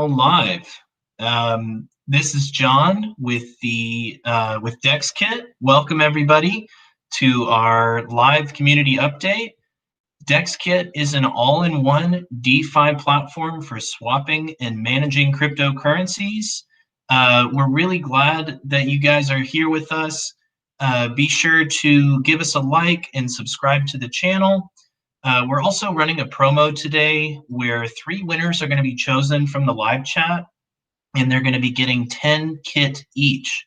Live. This is John with with DexKit. Welcome everybody to our live community update. DexKit is an all-in-one DeFi platform for swapping and managing cryptocurrencies. We're really glad that you guys are here with us. Be sure to give us a like and subscribe to the channel. We're also running a promo today where 3 winners are going to be chosen from the live chat, and they're going to be getting 10 kit each.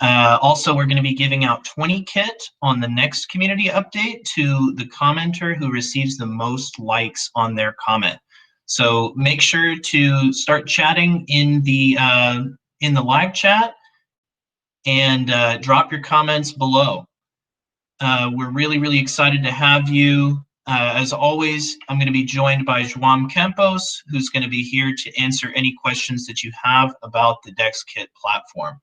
Also, we're going to be giving out 20 kit on the next community update to the commenter who receives the most likes on their comment. So make sure to start chatting in the live chat and drop your comments below. We're really excited to have you. As always, I'm going to be joined by João Campos, who's going to be here to answer any questions that you have about the DexKit platform.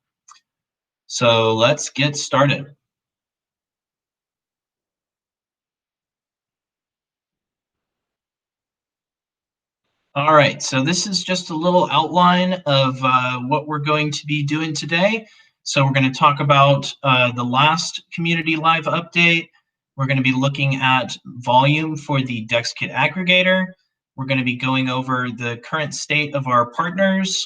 So let's get started. All right, so this is just a little outline of what we're going to be doing today. So we're going to talk about the last community live update. We're going to be looking at volume for the DexKit aggregator. We're going to be going over the current state of our partners.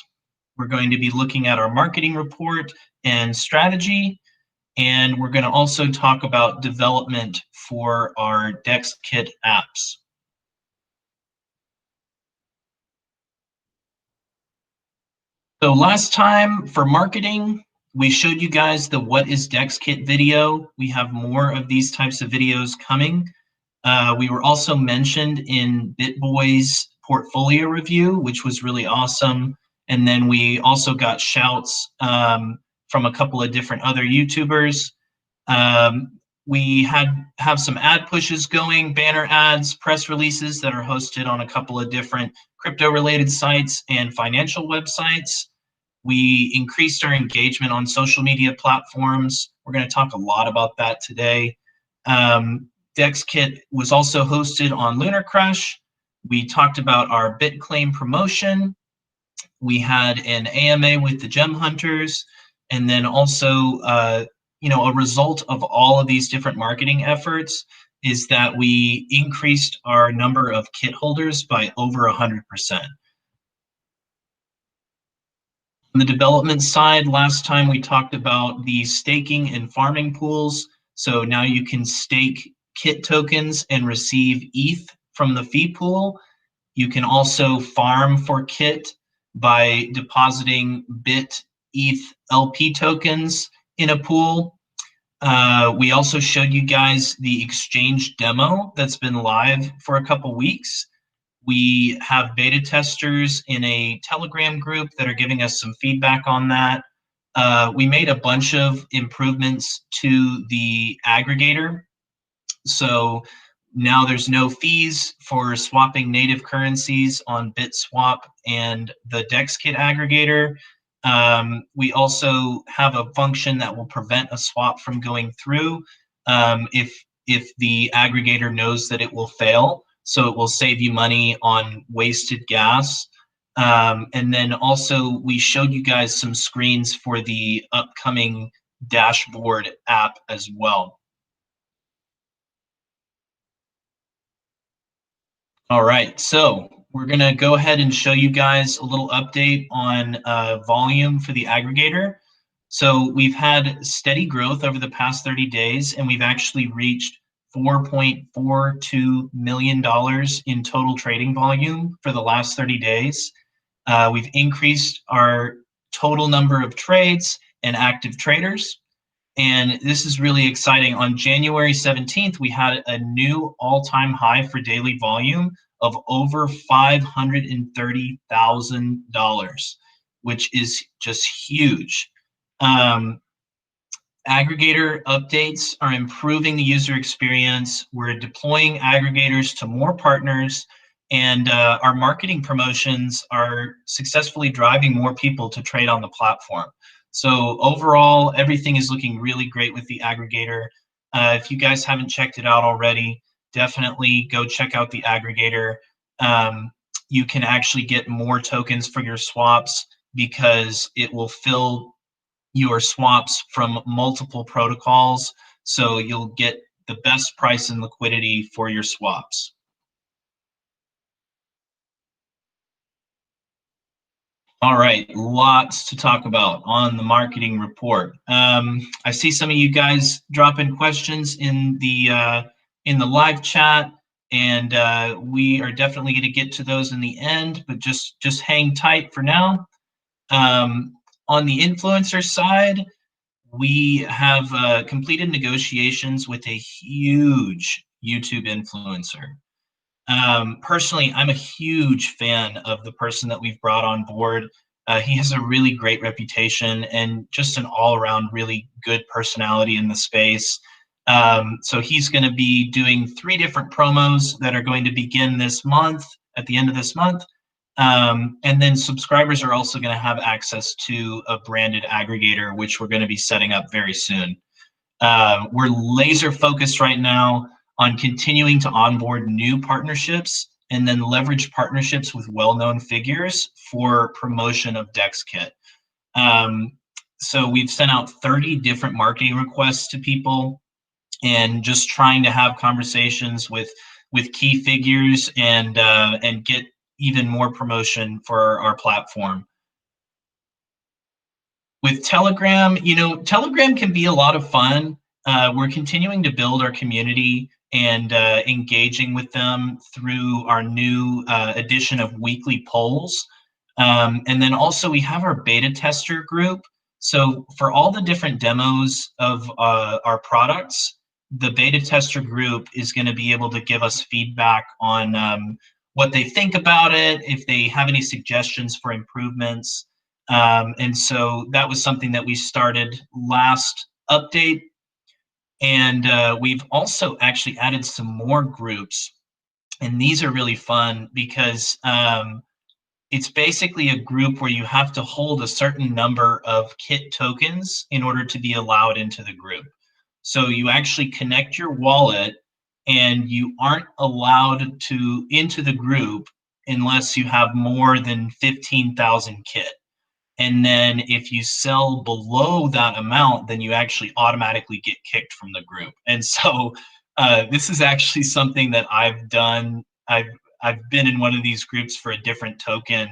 We're going to be looking at our marketing report and strategy. And we're going to also talk about development for our DexKit apps. So last time for marketing, we showed you guys the What is DexKit video. We have more of these types of videos coming. We were also mentioned in BitBoy's portfolio review, which was really awesome. And then we also got shouts from a couple of different other YouTubers. We have some ad pushes going, banner ads, press releases that are hosted on a couple of different crypto-related sites and financial websites. We increased our engagement on social media platforms. We're going to talk a lot about that today. DexKit was also hosted on Lunar Crush. We talked about our BitClaim promotion. We had an AMA with the Gem Hunters, and then also, a result of all of these different marketing efforts is that we increased our number of kit holders by over 100%. On the development side, last time we talked about the staking and farming pools. So now you can stake kit tokens and receive ETH from the fee pool. You can also farm for kit by depositing BIT ETH LP tokens in a pool. We also showed you guys the exchange demo that's been live for a couple weeks. We have beta testers in a Telegram group that are giving us some feedback on that. We made a bunch of improvements to the aggregator. So now there's no fees for swapping native currencies on BitSwap and the DexKit aggregator. We also have a function that will prevent a swap from going through if the aggregator knows that it will fail. So it will save you money on wasted gas. And then also we showed you guys some screens for the upcoming dashboard app as well. All right, so we're gonna go ahead and show you guys a little update on volume for the aggregator. So we've had steady growth over the past 30 days, and we've actually reached $4.42 million in total trading volume for the last 30 days. We've increased our total number of trades and active traders. And this is really exciting. On January 17th, we had a new all-time high for daily volume of over $530,000, which is just huge. Aggregator updates are improving the user experience. We're deploying aggregators to more partners, and our marketing promotions are successfully driving more people to trade on the platform. So overall, everything is looking really great with the aggregator. If you guys haven't checked it out already, definitely go check out the aggregator. you can actually get more tokens for your swaps because it will fill your swaps from multiple protocols. So you'll get the best price and liquidity for your swaps. All right, lots to talk about on the marketing report. I see some of you guys dropping questions in the live chat, and we are definitely going to get to those in the end. But just hang tight for now. On the influencer side, we have completed negotiations with a huge YouTube influencer. Personally, I'm a huge fan of the person that we've brought on board. He has a really great reputation and just an all-around really good personality in the space. So he's going to be doing 3 different promos that are going to begin this month, at the end of this month. And then subscribers are also going to have access to a branded aggregator, which we're going to be setting up very soon. We're laser focused right now on continuing to onboard new partnerships and then leverage partnerships with well-known figures for promotion of DexKit. So we've sent out 30 different marketing requests to people and just trying to have conversations with key figures and get even more promotion for our platform. With Telegram, Telegram can be a lot of fun. We're continuing to build our community and engaging with them through our new edition of weekly polls. And then also we have our beta tester group. So for all the different demos of our products, the beta tester group is going to be able to give us feedback on what they think about it, if they have any suggestions for improvements. And so that was something that we started last update. And we've also actually added some more groups. And these are really fun because it's basically a group where you have to hold a certain number of KIT tokens in order to be allowed into the group. So you actually connect your wallet and you aren't allowed into the group unless you have more than 15,000 KIT. And then if you sell below that amount, then you actually automatically get kicked from the group. And so this is actually something that I've done. I've been in one of these groups for a different token,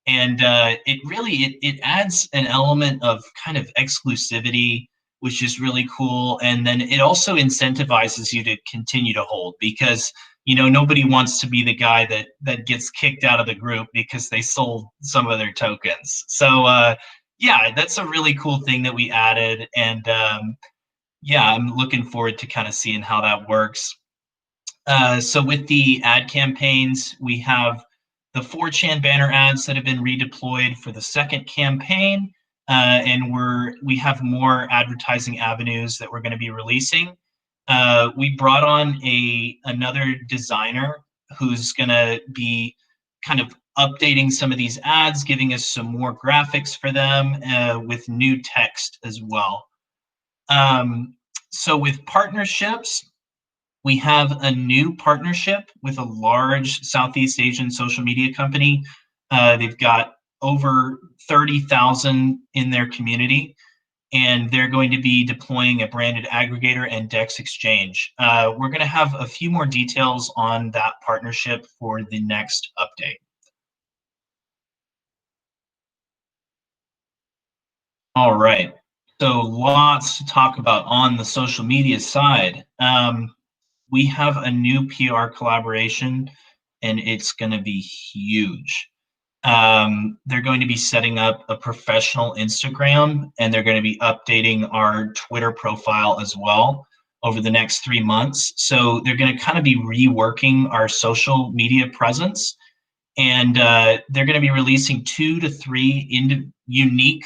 and it really it adds an element of kind of exclusivity, which is really cool. And then it also incentivizes you to continue to hold because nobody wants to be the guy that gets kicked out of the group because they sold some of their tokens. So yeah, that's a really cool thing that we added, and yeah, I'm looking forward to kind of seeing how that works. So with the ad campaigns, we have the 4chan banner ads that have been redeployed for the second campaign, and we have more advertising avenues that we're going to be releasing. We brought on another designer who's going to be kind of updating some of these ads, giving us some more graphics for them with new text as well. So with partnerships, we have a new partnership with a large Southeast Asian social media company. They've got over 30,000 in their community, and they're going to be deploying a branded aggregator and Dex Exchange. We're going to have a few more details on that partnership for the next update. All right, so lots to talk about on the social media side. We have a new PR collaboration, and it's going to be huge. They're going to be setting up a professional Instagram, and they're going to be updating our Twitter profile as well over the next 3 months. So they're going to kind of be reworking our social media presence, and they're going to be releasing 2 to 3 unique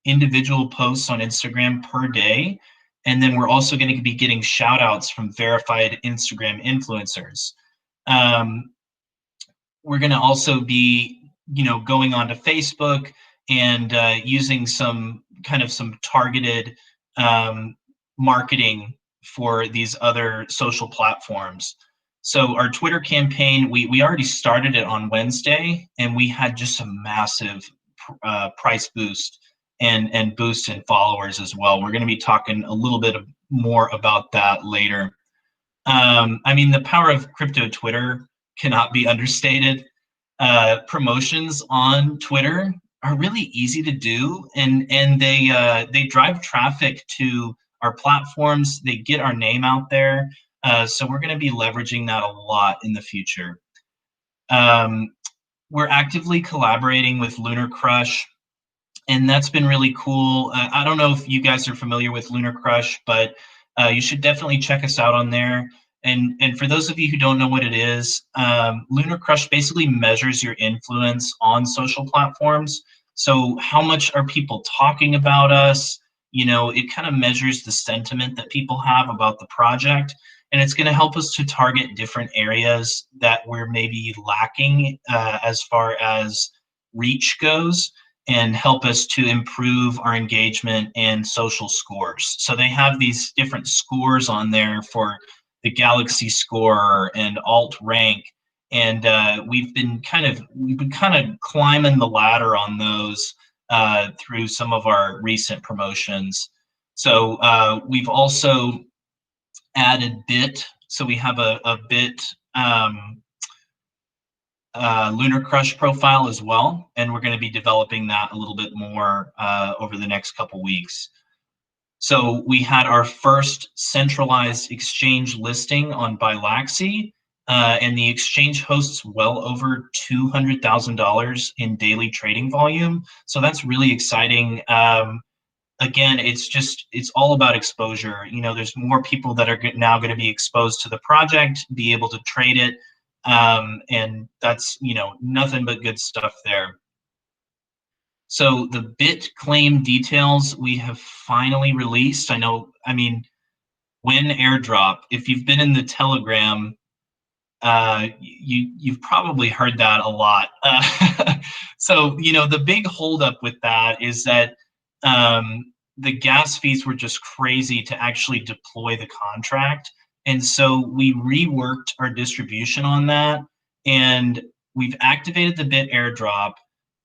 individual posts on Instagram per day. And then we're also going to be getting shout outs from verified Instagram influencers. We're going to also be going onto Facebook and using some targeted marketing for these other social platforms. So our Twitter campaign, we already started it on Wednesday, and we had just a massive price boost and boost in followers as well. We're going to be talking a little bit more about that later. I mean, the power of crypto Twitter cannot be understated. Promotions on Twitter are really easy to do, and they drive traffic to our platforms. They get our name out there. So we're going to be leveraging that a lot in the future. We're actively collaborating with Lunar Crush, and that's been really cool. I don't know if you guys are familiar with Lunar Crush, but you should definitely check us out on there. And for those of you who don't know what it is, Lunar Crush basically measures your influence on social platforms. So how much are people talking about us? You know, it kind of measures the sentiment that people have about the project, and it's going to help us to target different areas that we're maybe lacking as far as reach goes, and help us to improve our engagement and social scores. So they have these different scores on there for the Galaxy score and alt rank, and we've been kind of climbing the ladder on those through some of our recent promotions. So we've also added Bit. So we have a Bit Lunar Crush profile as well, and we're going to be developing that a little bit more over the next couple weeks. So we had our first centralized exchange listing on Bilaxy, and the exchange hosts well over $200,000 in daily trading volume. So that's really exciting. Again, it's all about exposure. You know, there's more people that are now going to be exposed to the project, be able to trade it, and that's, you know, nothing but good stuff there. So the bit claim details we have finally released. I mean, when airdrop, if you've been in the Telegram, you've probably heard that a lot. So, you know, the big holdup with that is that the gas fees were just crazy to actually deploy the contract. And so we reworked our distribution on that, and we've activated the bit airdrop.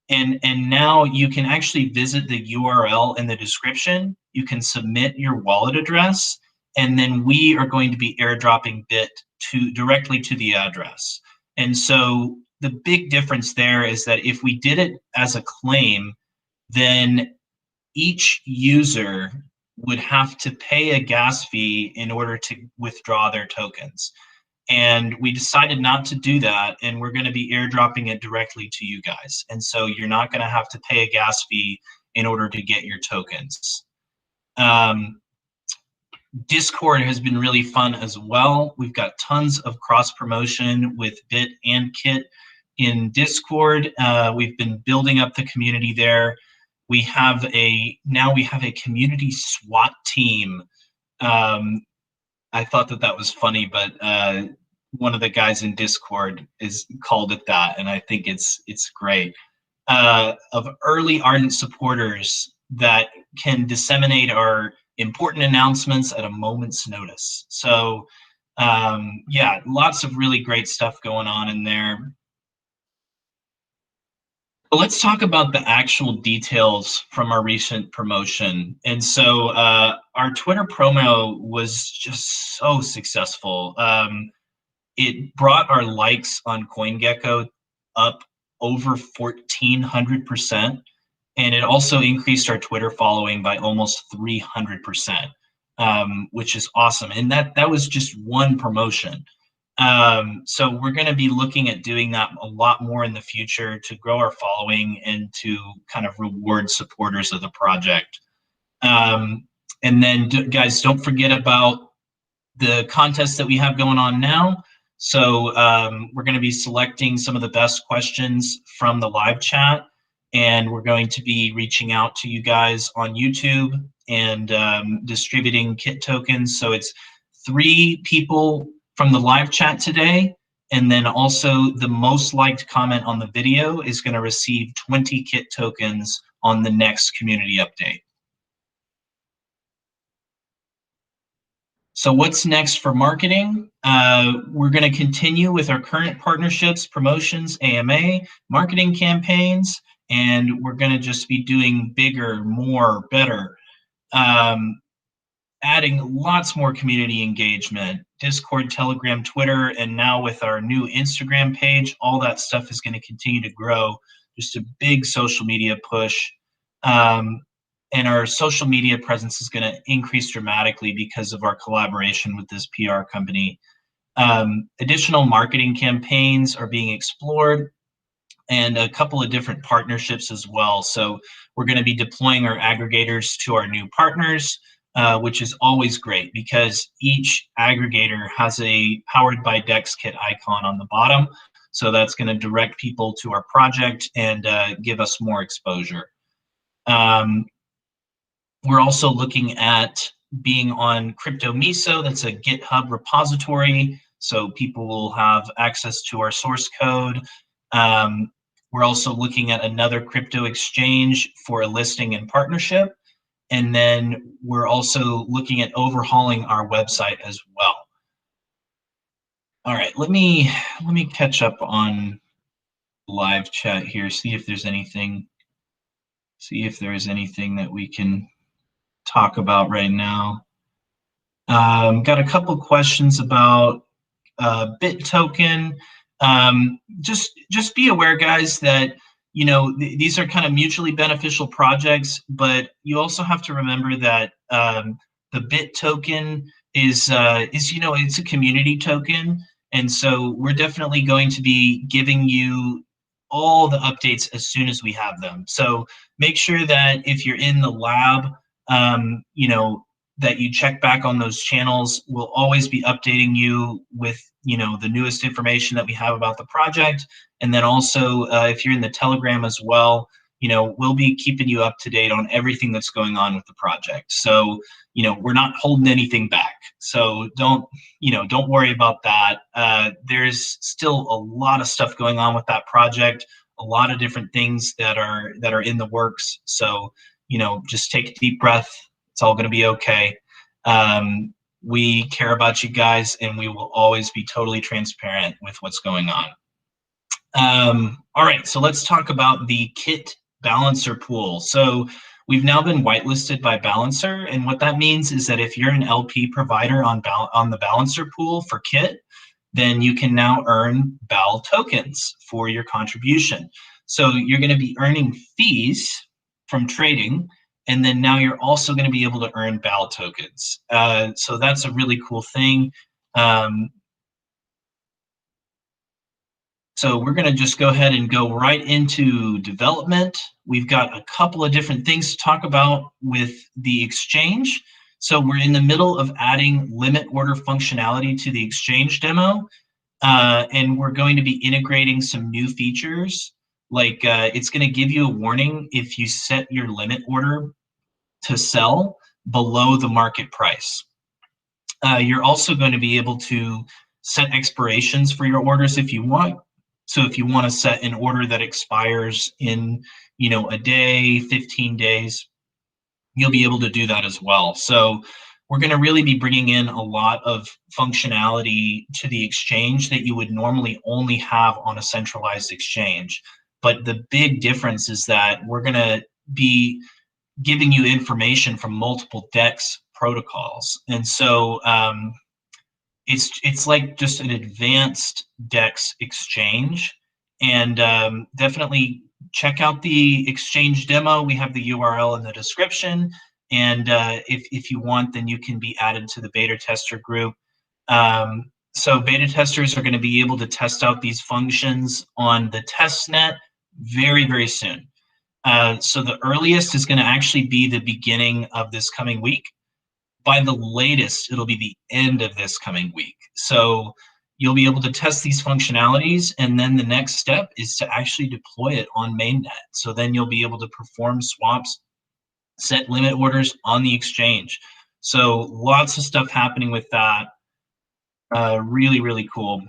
And now you can actually visit the URL in the description. You can submit your wallet address, and then we are going to be airdropping Bit directly to the address. And so the big difference there is that if we did it as a claim, then each user would have to pay a gas fee in order to withdraw their tokens. And we decided not to do that, and we're going to be airdropping it directly to you guys. And so you're not going to have to pay a gas fee in order to get your tokens. Discord has been really fun as well. We've got tons of cross promotion with Bit and Kit in Discord. We've been building up the community there. Now we have a community SWAT team. I thought that was funny, but one of the guys in Discord called it that, and I think it's great. Of early ardent supporters that can disseminate our important announcements at a moment's notice. So yeah, lots of really great stuff going on in there. But let's talk about the actual details from our recent promotion. And so our Twitter promo was just so successful. It brought our likes on CoinGecko up over 1,400%. And it also increased our Twitter following by almost 300%, which is awesome. And that was just one promotion. So we're going to be looking at doing that a lot more in the future to grow our following and to kind of reward supporters of the project. And then guys, don't forget about the contest that we have going on now. So we're going to be selecting some of the best questions from the live chat, and we're going to be reaching out to you guys on YouTube and distributing Kit tokens. So it's 3 people from the live chat today, and then also the most liked comment on the video is going to receive 20 Kit tokens on the next community update. So what's next for marketing? We're going to continue with our current partnerships, promotions, AMA, marketing campaigns, and we're going to just be doing bigger, more, better. Adding lots more community engagement, Discord, Telegram, Twitter, and now with our new Instagram page, all that stuff is going to continue to grow. Just a big social media push. And our social media presence is going to increase dramatically because of our collaboration with this PR company. Additional marketing campaigns are being explored and a couple of different partnerships as well. So we're going to be deploying our aggregators to our new partners, which is always great because each aggregator has a powered by DexKit icon on the bottom. So that's going to direct people to our project and give us more exposure. We're also looking at being on Crypto Miso. That's a GitHub repository, so people will have access to our source code. We're also looking at another crypto exchange for a listing and partnership. And then we're also looking at overhauling our website as well. All right, let me catch up on live chat here, see if there's anything that we can talk about right now. Got a couple questions about BitToken. Just be aware, guys, that these are kind of mutually beneficial projects, but you also have to remember that the BitToken is it's a community token, and so we're definitely going to be giving you all the updates as soon as we have them. So make sure that if you're in the lab, that you check back on those channels. We'll always be updating you with the newest information that we have about the project. And then also if you're in the Telegram as well, we'll be keeping you up to date on everything that's going on with the project. So we're not holding anything back, so don't worry about that. There's still a lot of stuff going on with that project, a lot of different things that are in the works. So just take a deep breath. It's all going to be okay. We care about you guys, and we will always be totally transparent with what's going on. All right, so let's talk about the Kit Balancer pool. So we've now been whitelisted by Balancer, and what that means is that if you're an LP provider on the Balancer pool for Kit, then you can now earn BAL tokens for your contribution. So you're going to be earning fees from trading, and then now you're also going to be able to earn BAL tokens. So that's a really cool thing. So we're going to just go ahead and go right into development. We've got a couple of different things to talk about with the exchange. So we're in the middle of adding limit order functionality to the exchange demo. And we're going to be integrating some new features. Like it's going to give you a warning if you set your limit order to sell below the market price. You're also going to be able to set expirations for your orders if you want. So if you want to set an order that expires in, a day, 15 days, you'll be able to do that as well. So we're going to really be bringing in a lot of functionality to the exchange that you would normally only have on a centralized exchange. But the big difference is that we're going to be giving you information from multiple DEX protocols. And so it's like just an advanced DEX exchange. And definitely check out the exchange demo. We have the URL in the description. And if you want, then you can be added to the beta tester group. So beta testers are going to be able to test out these functions on the test net very, very soon. So the earliest is going to actually be the beginning of this coming week. By the latest, it'll be the end of this coming week. So you'll be able to test these functionalities, and then the next step is to actually deploy it on mainnet. So then you'll be able to perform swaps, set limit orders on the exchange. So lots of stuff happening with that. Really, really cool.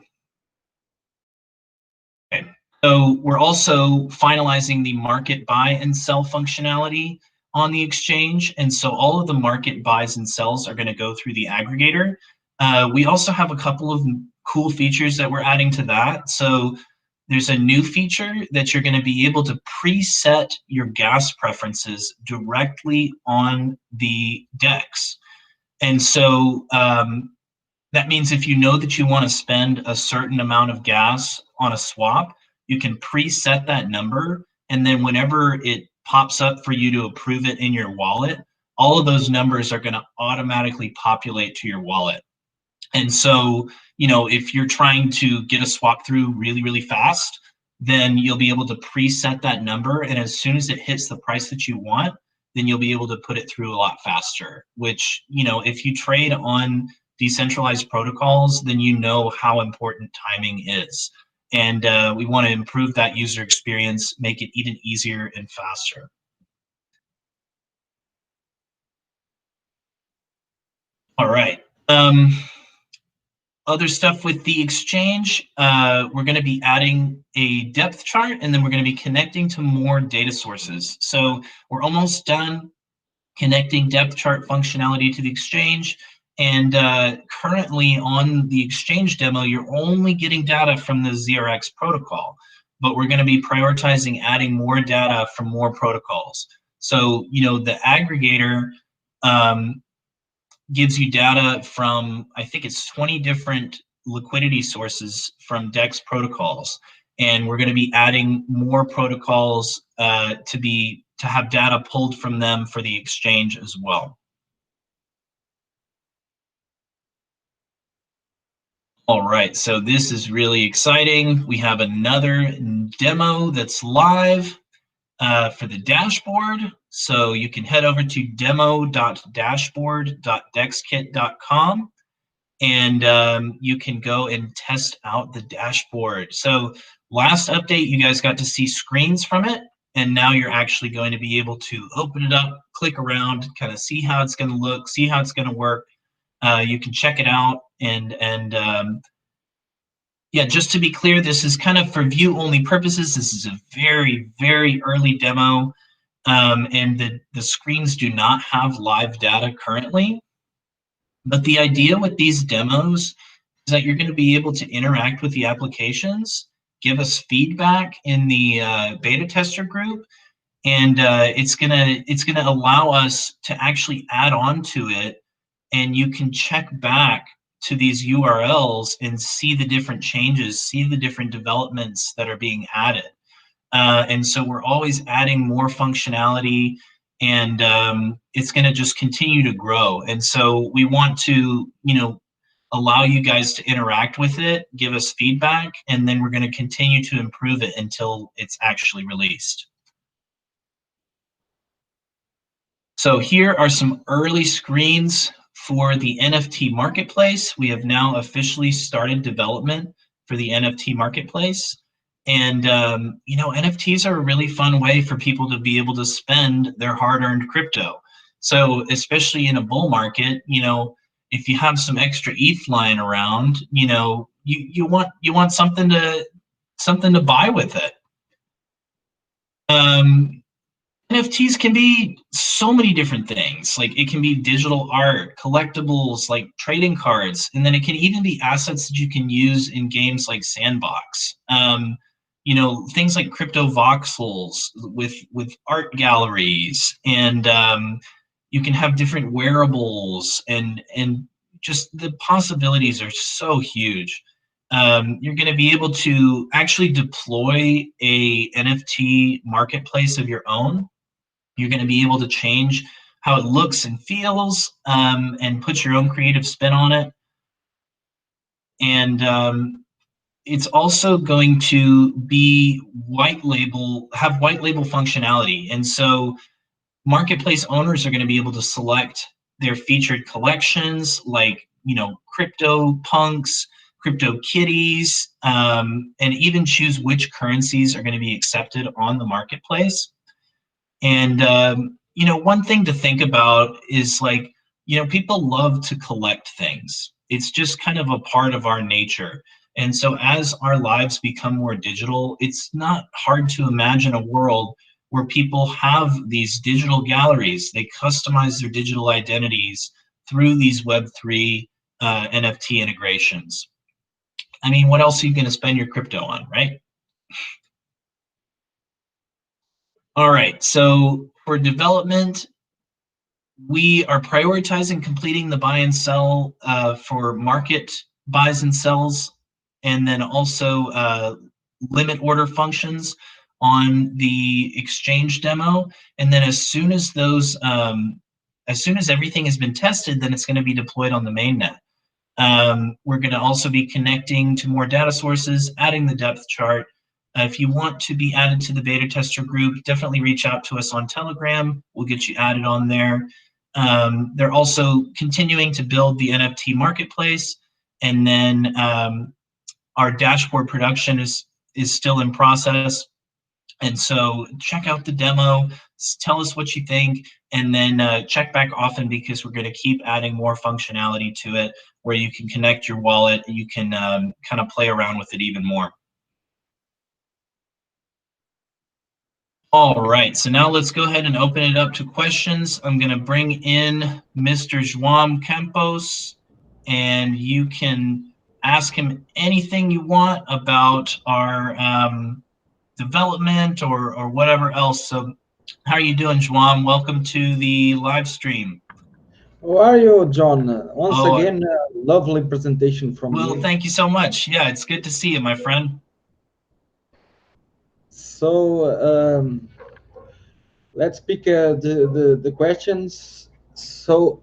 Okay. So we're also finalizing the market buy and sell functionality. on the exchange, and so all of the market buys and sells are going to go through the aggregator. We also have a couple of cool features that we're adding to that. So there's a new feature that you're going to be able to preset your gas preferences directly on the DEX. And so that means if you know that you want to spend a certain amount of gas on a swap, you can preset that number, and then whenever it pops up for you to approve it in your wallet, all of those numbers are going to automatically populate to your wallet. And so, if you're trying to get a swap through really, really fast, then you'll be able to preset that number, and as soon as it hits the price that you want, then you'll be able to put it through a lot faster, which, if you trade on decentralized protocols, then you know how important timing is. And we want to improve that user experience, make it even easier and faster. All right. Other stuff with the exchange, we're going to be adding a depth chart, and then we're going to be connecting to more data sources. So we're almost done connecting depth chart functionality to the exchange. And currently on the exchange demo, you're only getting data from the ZRX protocol, but we're going to be prioritizing adding more data from more protocols. So, the aggregator gives you data from, I think it's 20 different liquidity sources from DEX protocols. And we're going to be adding more protocols to have data pulled from them for the exchange as well. All right, so this is really exciting. We have another demo that's live for the dashboard. So you can head over to demo.dashboard.dexkit.com, and you can go and test out the dashboard. So last update, you guys got to see screens from it, and now you're actually going to be able to open it up, click around, kind of see how it's going to look, see how it's going to work. You can check it out, and yeah, just to be clear, this is kind of for view-only purposes. This is a very, very early demo, and the screens do not have live data currently. But the idea with these demos is that you're going to be able to interact with the applications, give us feedback in the beta tester group, and it's gonna allow us to actually add on to it, and you can check back to these URLs and see the different changes, see the different developments that are being added. And so we're always adding more functionality, and it's going to just continue to grow. And so we want to, allow you guys to interact with it, give us feedback, and then we're going to continue to improve it until it's actually released. So here are some early screens for the NFT Marketplace. We have now officially started development for the NFT Marketplace. And, NFTs are a really fun way for people to be able to spend their hard-earned crypto. So especially in a bull market, if you have some extra ETH lying around, you want something to buy with it. NFTs can be so many different things. Like, it can be digital art, collectibles like trading cards, and then it can even be assets that you can use in games like Sandbox. Things like crypto voxels with art galleries, and you can have different wearables, and just the possibilities are so huge. You're going to be able to actually deploy a NFT marketplace of your own. You're going to be able to change how it looks and feels, and put your own creative spin on it. And it's also going to be have white label functionality. And so marketplace owners are going to be able to select their featured collections, like, crypto punks, crypto kitties, and even choose which currencies are going to be accepted on the marketplace. And one thing to think about is, like, people love to collect things. It's just kind of a part of our nature. And so as our lives become more digital, it's not hard to imagine a world where people have these digital galleries. They customize their digital identities through these Web3 NFT integrations. I mean, what else are you going to spend your crypto on, right? All right, so for development, we are prioritizing completing the buy and sell for market buys and sells, and then also limit order functions on the exchange demo. And then as soon as everything has been tested, then it's going to be deployed on the mainnet. We're going to also be connecting to more data sources, adding the depth chart. If you want to be added to the beta tester group, definitely reach out to us on Telegram. We'll get you added on there. They're also continuing to build the NFT Marketplace, and then our dashboard production is still in process. And so check out the demo, tell us what you think, and then check back often, because we're going to keep adding more functionality to it where you can connect your wallet and you can kind of play around with it even more. All right, so now let's go ahead and open it up to questions. I'm going to bring in Mr. João Campos, and you can ask him anything you want about our development or whatever else. So how are you doing, João? Welcome to the live stream. How are you, John? Once again, lovely presentation from you. Well, thank you so much. Yeah, it's good to see you, my friend. So let's pick the questions. So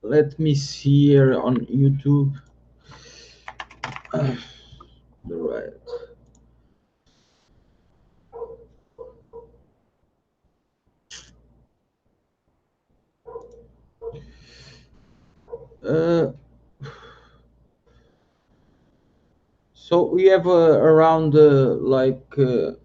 let me see here on YouTube. Right. So we have around will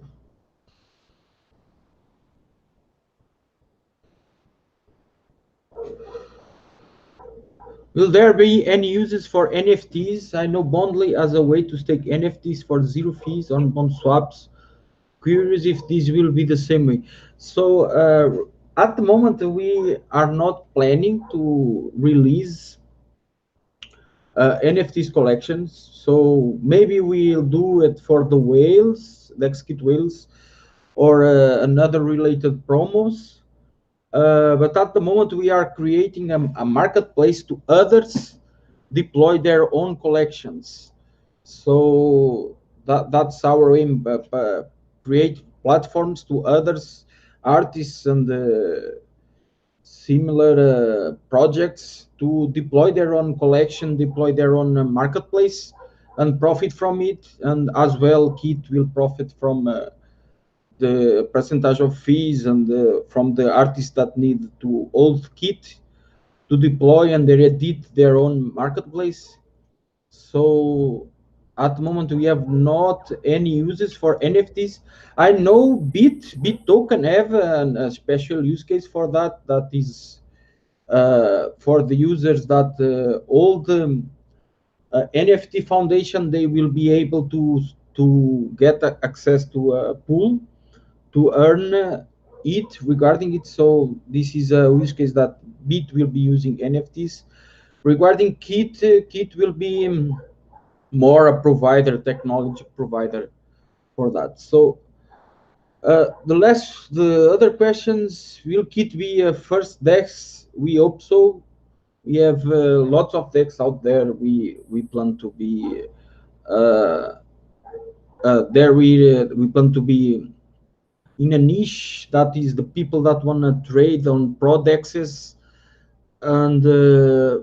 there be any uses for NFTs? I know Bondly as a way to stake NFTs for zero fees on bond swaps. Curious if this will be the same way. So at the moment, we are not planning to release NFTs collections. So maybe we'll do it for the whales, DexKit whales, or another related promos. But at the moment, we are creating a marketplace to others deploy their own collections. So that's our aim. Create platforms to others, artists and similar projects to deploy their own collection, deploy their own marketplace, and profit from it. And as well, Kit will profit from the percentage of fees and from the artists that need to hold Kit to deploy and they edit their own marketplace. So at the moment we have not any uses for NFTs. I know BitToken have a special use case for that. That is for the users that all the NFT foundation, they will be able to get access to a pool to earn it regarding it. So this is a use case that Bit will be using NFTs. Regarding Kit will be more a provider, technology provider for that. So the other questions, will Kit be a first DEX? We hope so. We have lots of DEX out there. We plan to be there. We plan to be in a niche that is the people that want to trade on products, and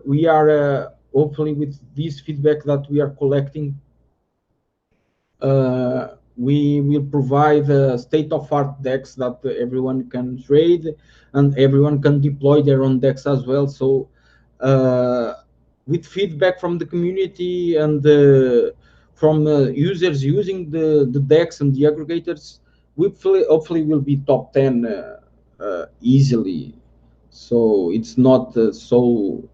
we are hopefully with this feedback that we are collecting, we will provide state-of-art decks that everyone can trade and everyone can deploy their own decks as well. So with feedback from the community and from users using the decks and the aggregators, hopefully will be top 10 easily. So it's not so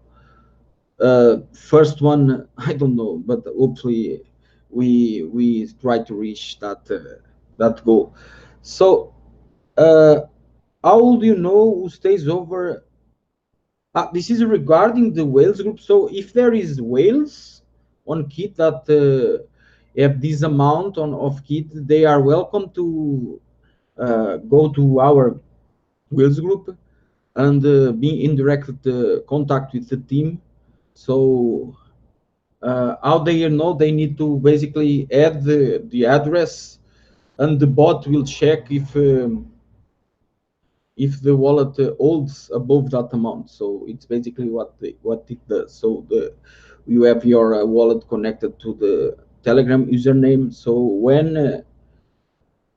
first one, I don't know, but hopefully we try to reach that goal. So how do you know who stays over? This is regarding the whales group. So if there is whales on kit that have this amount of kit, they are welcome to go to our whales group and be in direct contact with the team. So how they know, they need to basically add the address, and the bot will check if the wallet holds above that amount. So it's basically what it does. So you have your wallet connected to the Telegram username. So when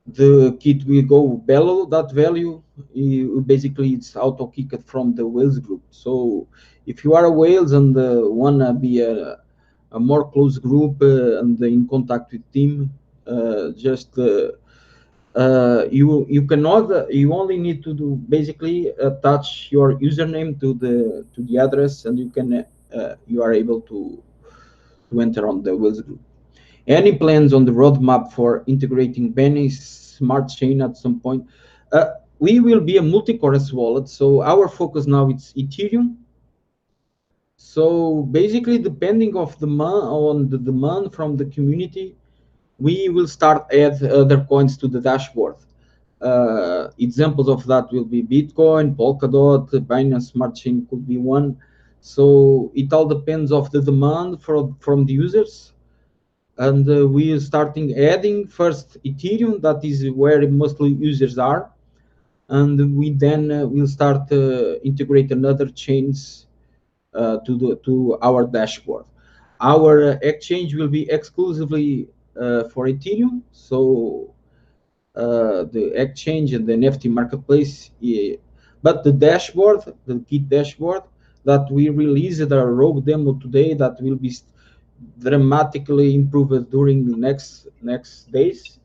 the kit will go below that value, basically it's auto kicked from the whales group. So if you are a whales and wanna be a more close group and in contact with team, just you cannot you only need to do basically attach your username to the address, and you are able to enter on the whales group. Any plans on the roadmap for integrating Benny smart chain at some point? We will be a multi-core wallet, so our focus now is Ethereum. So basically, depending on the demand from the community, we will start add other coins to the dashboard. Examples of that will be Bitcoin, Polkadot, Binance Smart Chain could be one. So it all depends of the demand from the users. And we are starting adding first Ethereum, that is where mostly users are. And we then will start integrate another chains to our dashboard. Our exchange will be exclusively for Ethereum. So the exchange and the NFT Marketplace, but the dashboard, the Kit dashboard that we released a rogue demo today that will be dramatically improved during the next days.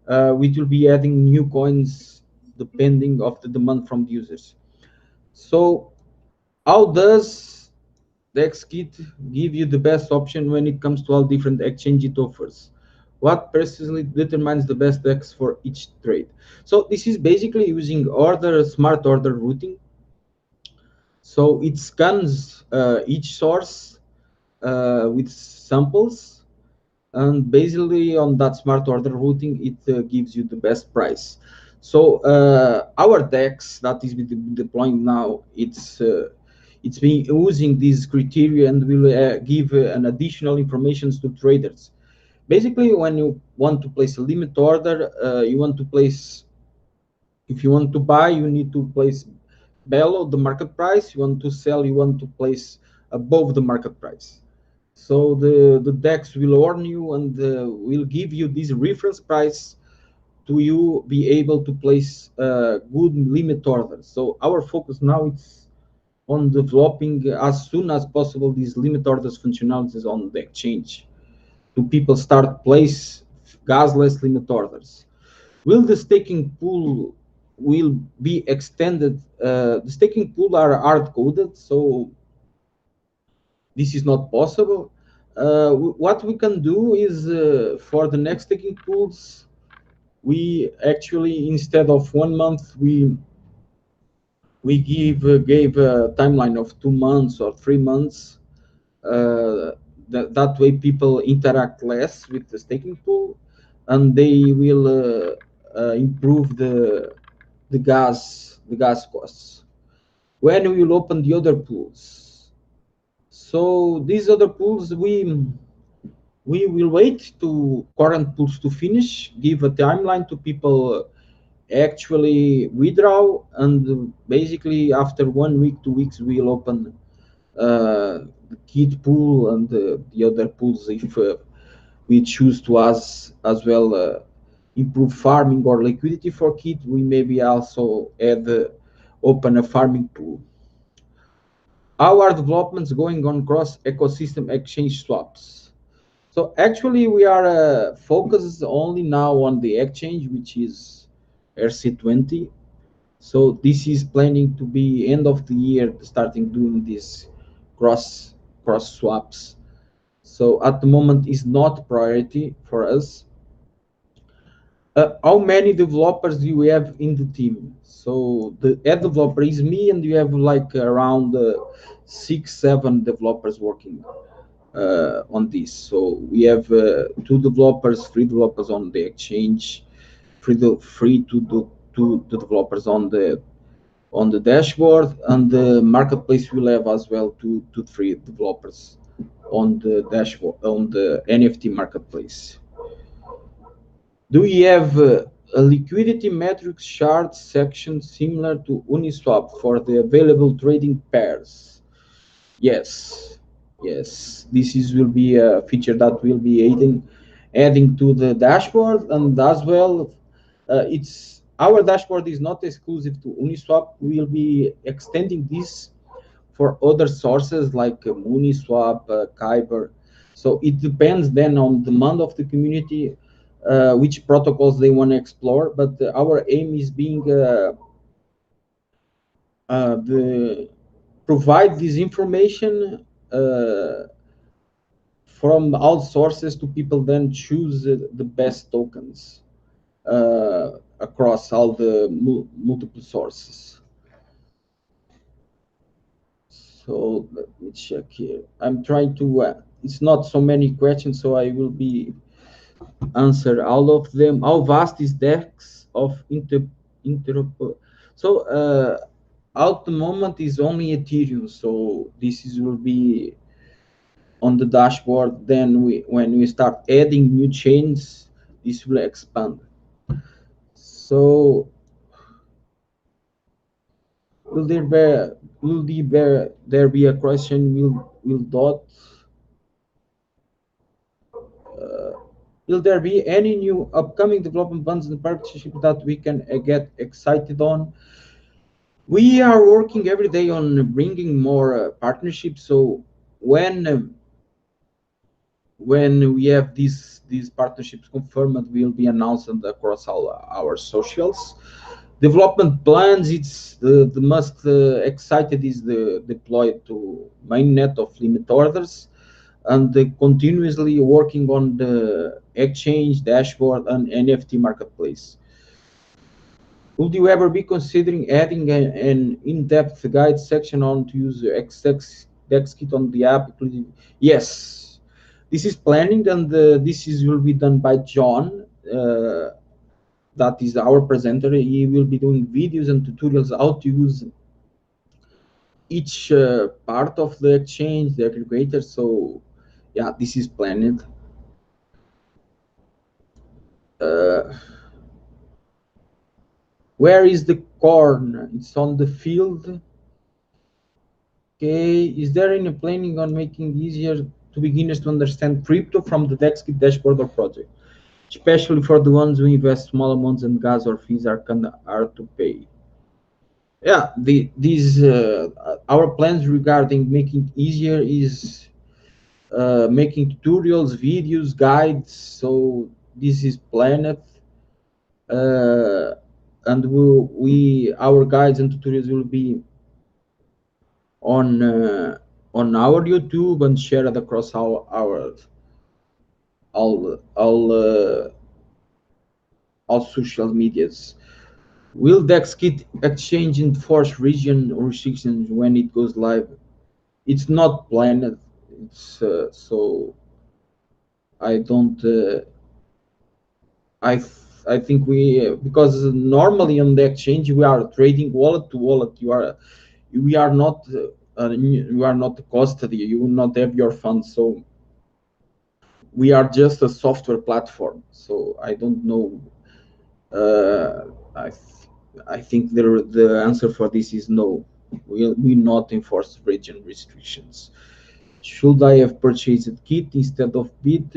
We will be adding new coins depending of the demand from the users. So how does DexKit give you the best option when it comes to all different exchange it offers? What precisely determines the best DEX for each trade? So this is basically using smart order routing. So it scans each source with samples, and basically on that smart order routing, it gives you the best price. So our DEX that is deploying now, it's been using these criteria and will give an additional information to traders. Basically, when you want to place a limit order, you want to place, if you want to buy, you need to place below the market price. You want to sell, you want to place above the market price. So the DEX will warn you and will give you this reference price to you be able to place good limit orders. So our focus now is on developing as soon as possible these limit orders functionalities on the exchange to people start place gasless limit orders. Will the staking pool will be extended? The staking pool are hard coded, so this is not possible. What we can do is for the next staking pools, we actually, instead of 1 month, we gave a timeline of 2 months or 3 months. That way people interact less with the staking pool, and they will improve the gas costs. When we will open the other pools, so these other pools we will wait to current pools to finish, give a timeline to people actually withdraw, and basically after 1 week, 2 weeks, we'll open the kit pool and the other pools if we choose to as well improve farming or liquidity for kit. We maybe also add open a farming pool. How are developments going on cross ecosystem exchange swaps? So actually we are focused only now on the exchange, which is RC20. So this is planning to be end of the year, starting doing these cross swaps. So at the moment is not priority for us. How many developers do you have in the team? So the head developer is me, and you have like around 6, 7 developers working on this. So we have 2 developers, 3 developers on the exchange, free to do 2 developers on the dashboard, and the marketplace will have as well 2 to 3 developers on the dashboard on the NFT marketplace. Do we have a liquidity metrics chart section similar to Uniswap for the available trading pairs? Yes, yes. This is will be a feature that will be adding to the dashboard, and as well, it's our dashboard is not exclusive to Uniswap. We'll be extending this for other sources like Uniswap, Kyber. So it depends then on demand of the community, which protocols they want to explore. But our aim is being the provide this information from all sources to people then choose the best tokens across all the multiple sources. So let me check here. I'm trying to, it's not so many questions, so I will be answer all of them. How vast is DEX of interoper? So at the moment is only Ethereum. So this is will be on the dashboard. Then when we start adding new chains, this will expand. So will there be a question? Will dot will there be any new upcoming development plans and partnerships that we can get excited on? We are working every day on bringing more partnerships. So when when we have these partnerships confirmed, will be announced across all our socials. Development plans, it's the most excited is the deployed to mainnet of limit orders, and continuously working on the exchange dashboard and NFT marketplace. Would you ever be considering adding an in-depth guide section on to use DexKit on the app? Yes, this is planning, and this is will be done by John. That is our presenter. He will be doing videos and tutorials how to use each part of the exchange, the aggregator. So yeah, this is planned. Uh, where is the corn? It's on the field. Okay, is there any planning on making it easier to beginners to understand crypto from the DexKit dashboard or project, especially for the ones who invest small amounts and gas or fees are kind of hard to pay? Yeah, these our plans regarding making it easier is making tutorials, videos, guides. So this is planned, uh, and we our guides and tutorials will be on our YouTube and shared across our all social medias. Will DexKit exchange enforce region restrictions when it goes live? It's not planned. It's so I don't. I think we because normally on the exchange we are trading wallet to wallet. We are not you are not custody. You will not have your funds. So we are just a software platform. So I don't know. Uh, I think the answer for this is no. We not enforce region restrictions. Should I have purchased kit instead of bit?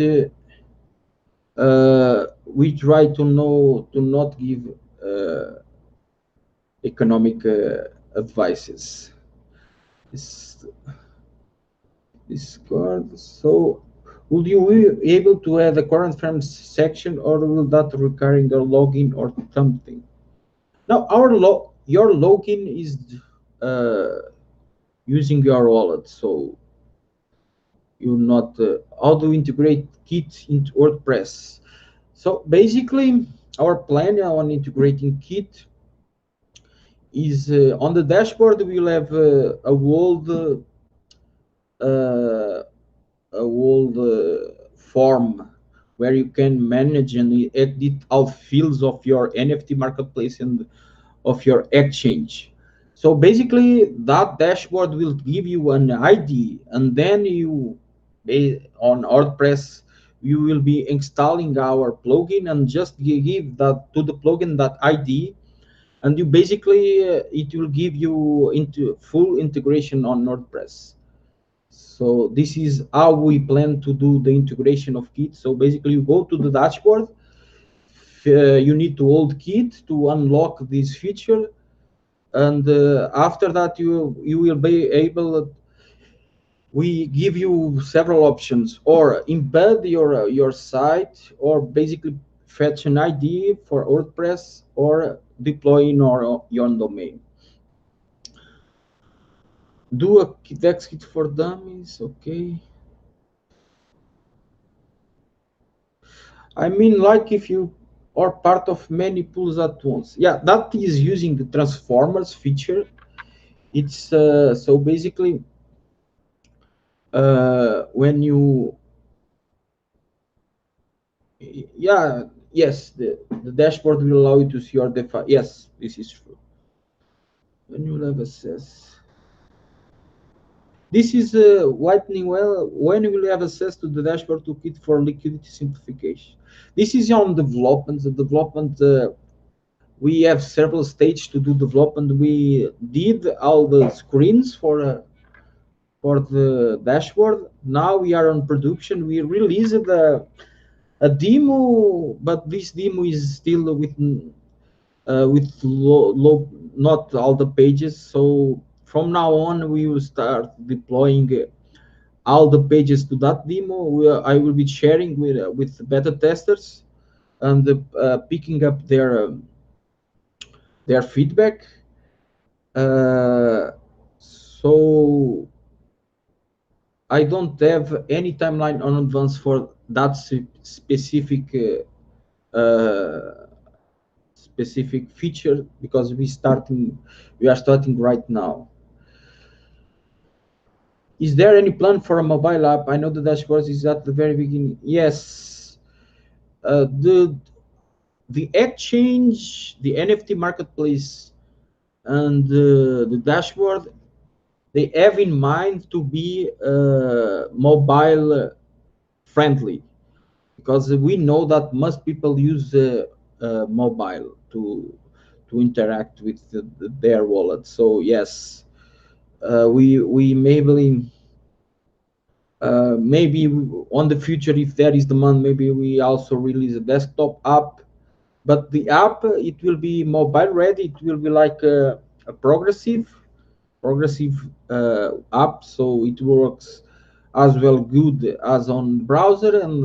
We try to know to not give uh, economic advices. This Discord. So, would you be able to add a current firms section, or will that require a login or something? Now, your login is uh, using your wallet. So you not how to integrate Kit into WordPress. So basically, our plan on integrating Kit is on the dashboard. We'll have uh, a old form where you can manage and edit all fields of your NFT marketplace and of your exchange. So basically, that dashboard will give you an ID, and then on WordPress, you will be installing our plugin and just give that to the plugin that ID, and you basically it will give you into full integration on WordPress. So this is how we plan to do the integration of Kit. So basically, you go to the dashboard. You need to hold Kit to unlock this feature, and after that, you will be able. We give you several options, or embed your site, or basically fetch an ID for WordPress, or deploy in your domain. Do a DexKit for dummies, okay. I mean, like if you are part of many pools at once. Yeah, that is using the transformers feature. It's so basically when you, yeah, yes, the dashboard will allow you to see your defi. Yes, this is true. When you have access. This is whitening well. When you will have access to the dashboard toolkit for liquidity simplification. This is on development. The development we have several stages to do development. We did all the screens for the dashboard. Now we are on production. We released a demo, but this demo is still with low, not all the pages. So from now on, we will start deploying all the pages to that demo. I will be sharing with beta testers and picking up their feedback. So I don't have any timeline on advance for that specific feature, because we are starting right now. Is there any plan for a mobile app? I know the dashboard is at the very beginning. Yes, the exchange, the NFT marketplace, and the dashboard, they have in mind to be mobile friendly, because we know that most people use mobile to interact with their wallet. So yes, we maybe on the future, if there is demand, maybe we also release a desktop app. But the app, it will be mobile ready. It will be like a progressive app, so it works as well good as on browser and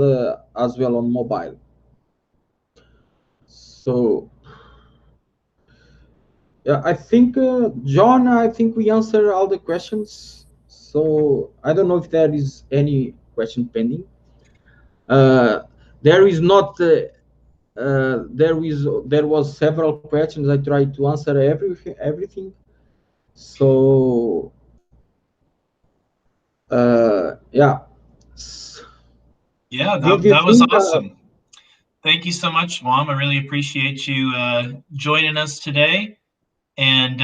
as well on mobile. So yeah, I think John, I think we answered all the questions. So I don't know if there is any question pending. There is not. There was several questions. I tried to answer everything. So yeah. Yeah, Did you that was think? awesome. Thank you so much, Mom. I really appreciate you joining us today. And,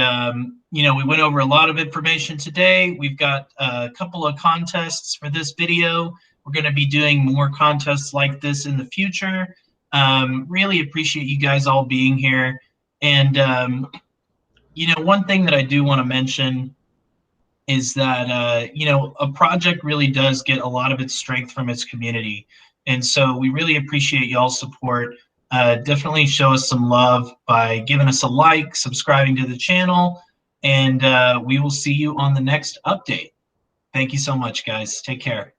we went over a lot of information today. We've got a couple of contests for this video. We're going to be doing more contests like this in the future. Really appreciate you guys all being here. And, one thing that I do want to mention is that, a project really does get a lot of its strength from its community. And so we really appreciate y'all's support. Definitely show us some love by giving us a like, subscribing to the channel, and we will see you on the next update. Thank you so much, guys. Take care.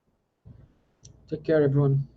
Take care, everyone.